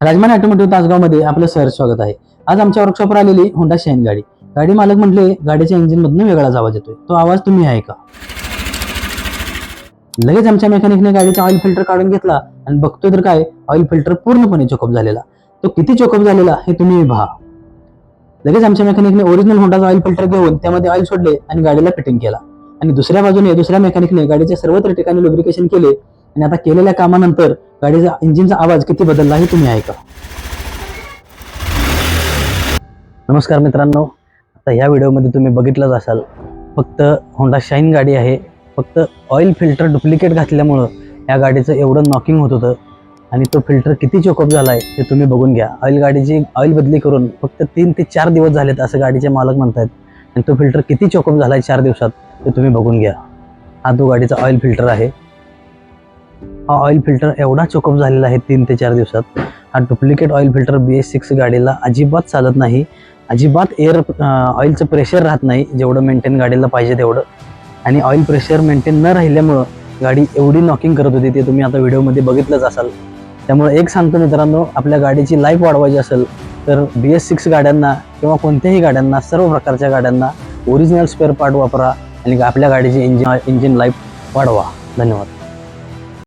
राजमान automotive तासगावमध्ये आपलं सहर्ष स्वागत आहे। आज आमच्या वर्कशॉपवर आलेली होंडा शाईन गाडी मालक म्हटले गाडीच्या इंजिन मधून वेगळाच आवाज येतोय, तो आवाज तुम्ही आहे का? लगेच आमच्या मेकॅनिकने गाडीचा ऑइल फिल्टर काढून घेतला आणि बघतोय तर काय, ऑइल फिल्टर पूर्णपणे चोकअप झालेला। तो किती चोकअप झालेला हे तुम्ही पहा। लगेच आमच्या मेकॅनिकने ओरिजिनल होंडाचा ऑइल फिल्टर घेऊन त्यामध्ये ऑइल सोडले आणि गाडीला फिटिंग केला। आणि दुसऱ्या बाजूने दुसऱ्या मेकॅनिकने गाडीच्या सर्वत्र ठिकाणी लुब्रिकेशन केले आणि आता केलेल्या कामानंतर गाडीचा इंजिनचा आवाज किती बदलला हे तुम्ही ऐका। नमस्कार मित्रांनो, आता या व्हिडिओमध्ये तुम्ही बघितलंच असाल, फक्त होंडा शाईन गाडी आहे। फक्त ऑइल फिल्टर डुप्लिकेट घातल्यामुळं या गाडीचं एवढं नॉकिंग होत होतं आणि तो फिल्टर किती चोकअप झालाय ते तुम्ही बघून घ्या। गाडीची ऑइल बदली करून फक्त 3 ते 4 दिवस झालेत असं गाडीचे मालक म्हणतात आणि तो फिल्टर किती चोकअप झालाय 4 दिवसात ते तुम्ही बघून घ्या। हा तो गाडीचा ऑइल फिल्टर आहे। हा ऑइल फिल्टर एवढा चोकअप झालेला आहे 3 ते 4 दिवसात। हा डुप्लिकेट ऑइल फिल्टर BS6 गाडीला अजिबात चालत नाही, अजिबात ऑइलचं प्रेशर राहत नाही जेवढं मेंटेन गाडीला पाहिजे तेवढं। आणि ऑइल प्रेशर मेंटेन न राहिल्यामुळं गाडी एवढी नॉकिंग करत होती ते तुम्ही आता व्हिडिओमध्ये बघितलंच असाल। त्यामुळे एक सांगतो मित्रांनो, आपल्या गाडीची लाईफ वाढवायची असेल तर BS6 गाड्यांना किंवा कोणत्याही गाड्यांना, सर्व प्रकारच्या गाड्यांना ओरिजिनल स्पेअर पार्ट वापरा आणि आपल्या गाडीची इंजिन लाईफ वाढवा। धन्यवाद।